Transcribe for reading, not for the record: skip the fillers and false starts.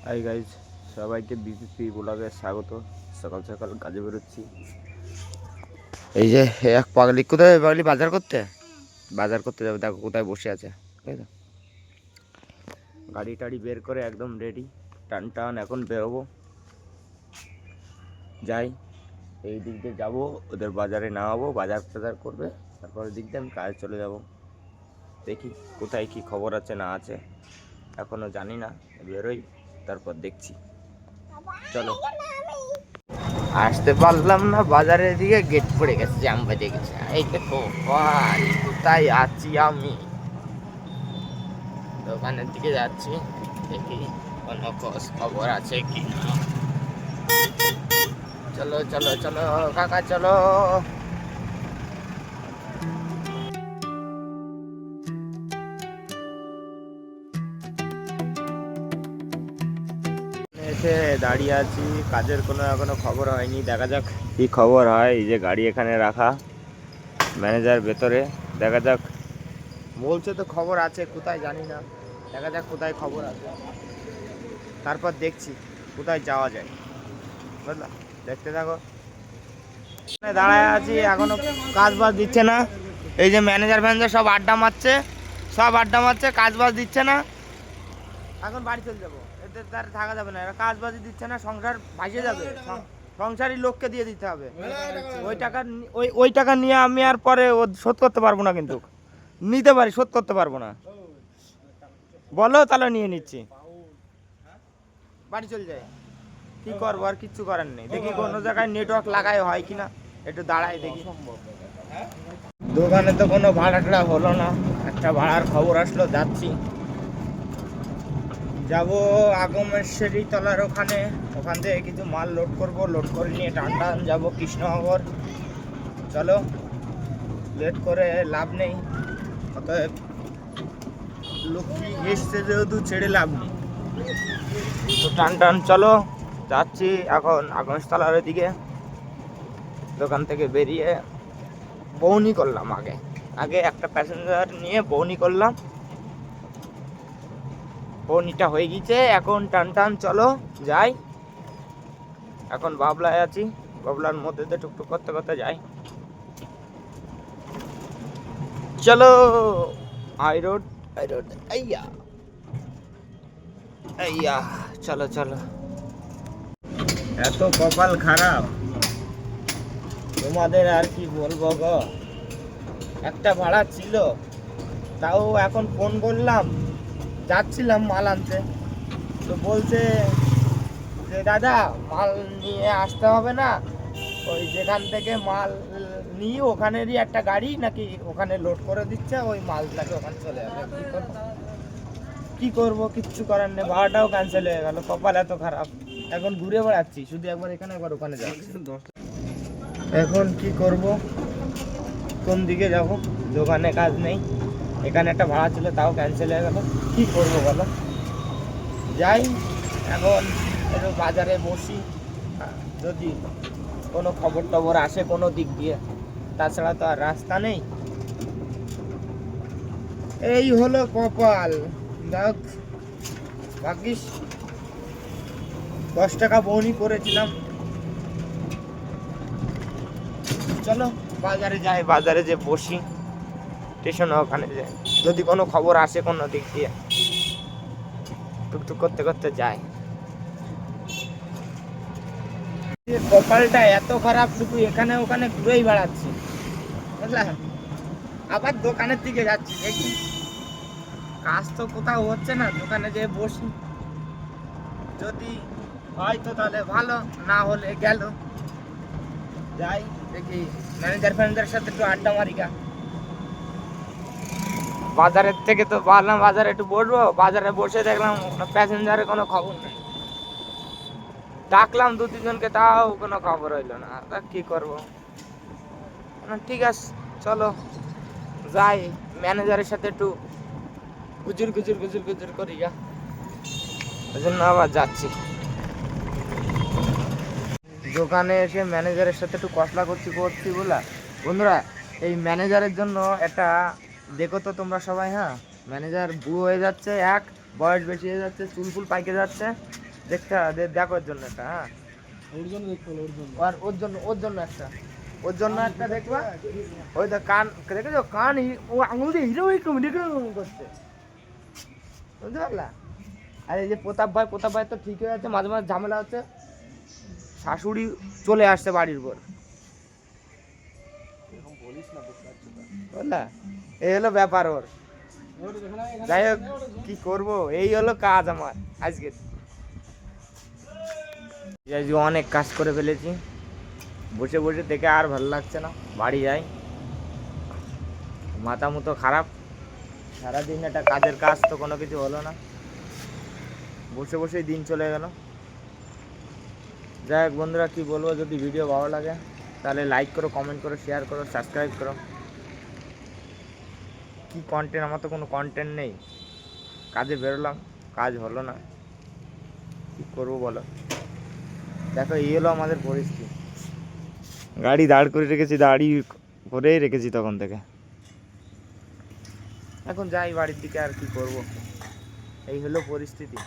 Hi guys, সবাইকে BPP ব্লগে স্বাগত। সকাল সকাল কাজে বেরোচ্ছি। এই যে এক পাগলি, কোথায় পাগলি? বাজার করতে যাবে। দেখো কোথায় বসে আছে, তাই তো। গাড়ি টাড়ি বের করে একদম রেডি, টান টান এখন বেরোবো। যাই, এই দিক দিয়ে যাবো, ওদের বাজারে নামাবো, বাজার টাজার করবে, তারপরে দিক দিয়ে আমি কাজে চলে যাব। দেখি কোথায় কি খবর আছে না আছে, এখনো জানি না। বেরোই, তারপর দেখছি। চলো। আসতে পারলাম না বাজারের দিকে, গেট পড়ে গেছে, জ্যাম বেজে গেছে। এই দেখো ভাই, কোথায় আছি আমি? দোকানের দিকে যাচ্ছি, দেখি কোনো খবর আছে কি না। চলো চলো চলো কাকা, চলো। এসে দাঁড়িয়ে আছি, কাজের কোনো এখনো খবর হয়নি। দেখা যাক কি খবর হয়। এই যে গাড়ি এখানে রাখা, ম্যানেজার ভেতরে, দেখা যাক। বলছে তো খবর আছে, কোথায় জানি না। দেখা যাক কোথায় খবর আছে, তারপর দেখছি কোথায় যাওয়া যায়। বুঝলা, দেখতে থাকো। দাঁড়ায় আছি, এখনো কাজ বাজ দিচ্ছে না। এই যে ম্যানেজার ফ্যানেজার সব আড্ডা মারছে, কাজ বাজ দিচ্ছে না। এখন বাড়ি চলে যাবো, এদের তার থাকা যাবে না। এরা কাজ বাজি দিচ্ছে না, সংসার ভাসে যাবে। সংসারই লোককে দিয়ে দিতে হবে। ওই টাকা নিয়ে আমি আর পরে শোধ করতে পারবো না, কিন্তু নিতে পারি, শোধ করতে পারবো না। বলো তাহলে নিয়ে নিচ্ছি, বাড়ি চলে যায়। কি করবো, আর কিচ্ছু করার নেই। দেখি কোনো জায়গায় নেটওয়ার্ক লাগাই হয় কিনা, একটু দাঁড়াই দেখি। দোকানে তো কোনো ভাড়া টাড়া হলো না, একটা ভাড়ার খবর আসলো, যাচ্ছি। যাবো আগমেশ্বরী তলার ওখানে, ওখান থেকে কিছু মাল লোড করব, লোড করে নিয়ে টান টান যাবো কৃষ্ণনগর। চলো, লেট করে লাভ নেই, অতএব লক্ষ্মী এসছে যেহেতু ছেড়ে লাভ নেই। তো টান টান চলো, যাচ্ছি এখন আগমতলার দিকে। দোকান থেকে বেরিয়ে বৌনি করলাম, আগে একটা প্যাসেঞ্জার নিয়ে বৌনি করলাম। বৌনিটা হয়ে গেছে, এখন টান টান চলো যাই। এখন বাবলায় আছি, বাবলার মধ্যে দিয়ে টুকটুক করতে করতে যাই। চলো, হাই রোড আইয়া আইয়া, চলো চলো। এত কপাল খারাপ, তোমাদের আর কি বলবো গো। একটা ভাড়া ছিল, তাও এখন ফোন করলাম, যাচ্ছিলাম মাল আনতে, তো বলছে যে দাদা মাল নিয়ে আসতে হবে না, ওই যেখান থেকে মাল নিয়ে ওখানেরই একটা গাড়ি নাকি ওখানে লোড করে দিচ্ছে, ওই মাল নাকি ওখানে চলে যাবে। কি করবো, কিচ্ছু করার নেই। ভাড়াটাও ক্যান্সেল হয়ে গেল, কপাল এত খারাপ। এখন ঘুরে বেড়াচ্ছি, শুধু একবার এখানে একবার ওখানে যাচ্ছি। এখন কি করব, কোন দিকে যাব? দোকানে কাজ নেই, এখানে একটা ভাড়া ছিল তাও ক্যান্সেল হয়ে গেল। কি করব বলো, যাই এখন একটু বাজারে বসি, যদি কোনো খবর টবর আসে কোনো দিক দিয়ে, তাছাড়া তো আর রাস্তা নেই। এই হলো কপাল। দেখ, ভাগ্যিস 10 টাকা বউনি করেছিলাম। চলো বাজারে যাই, বাজারে যে বসি স্টেশনে, ওখানে যাই, যদি কোনো খবর আসে কোনো দিক দিয়ে, টুকটুক করতে করতে যাই। কপালটা এত খারাপ, শুধু এখানে ওখানে ঘুরেই বেড়াচ্ছি, বুঝলা। আবার দোকানের দিকে যাচ্ছি, দেখি কাজ তো কোথাও হচ্ছে না, দোকানে যেয়ে বসি, যদি হয় তো তাহলে ভালো, না হলে গেল। যাই দেখি, ম্যানেজার ফ্যানেজারের সাথে একটু আড্ডা মারি গা। বাজারের থেকে তো ভাবলাম বাজারে একটু বসবো, বাজারে বসে দেখলাম প্যাসেঞ্জারের কোনো খবর নেই। ডাকলাম 2-3 জনকে, তাও কোনো খবর হইলো না। তা কি করবো, ঠিক আছে চলো যাই, ম্যানেজারের সাথে একটু গুজুর গুজুর গুজুর গুজুর করি গা, ওই জন্য আবার যাচ্ছি। দোকানে এসে ম্যানেজারের সাথে একটু কসলা করছি বলা। বন্ধুরা, এই ম্যানেজারের জন্য একটা দেখো তো তোমরা সবাই। হ্যাঁ, ম্যানেজার বুড়ো হয়ে যাচ্ছে, বয়স বেশি হয়ে যাচ্ছে, চুল ফুল পাইকে যাচ্ছে। দেখো ওর জন্য একটা, হ্যাঁ ওর জন্য দেখতে হলো, ওর জন্য। আর ওর জন্য একটা দেখবা। ওই তো কান দেখেছো, কান ও আঙুল দিয়ে হিরো করছে, বুঝতে পারলা? আর এই যে প্রতাপ ভাই তো ঠিক হয়ে আছে, মাঝে মাঝে ঝামেলা হচ্ছে, শাশুড়ি চলে আসছে বাড়ির উপর, এরকম বলিস না, বুঝতে পারছি না। বুঝলা? এই হলো ব্যাপার ওর। যাই হোক, কি করব, এই হলো কাজ আমার আজকে। অনেক কাজ করে ফেলেছি, বসে বসে থেকে আর ভালো লাগছে না, বাড়ি যাই। মাথা মতো খারাপ, সারাদিন একটা কাজের কাজ তো কোনো কিছু হলো না, বসে বসেই দিন চলে গেল। যাই হোক বন্ধুরা, কী বলবো, যদি ভিডিও ভালো লাগে তাহলে লাইক করো, কমেন্ট করো, শেয়ার করো, সাবস্ক্রাইব করো। কি কন্টেন্ট, আমার তো কোনো কন্টেন্ট নেই, কাজে বেরোলাম, কাজ হলো না, কী করবো বলো? দেখো এই হলো আমাদের পরিস্থিতি, গাড়ি দাঁড় করে রেখেছি, দাঁড়ি করেই রেখেছি তখন থেকে। এখন যাই বাড়ির দিকে, আর কি করব, এই হলো পরিস্থিতি।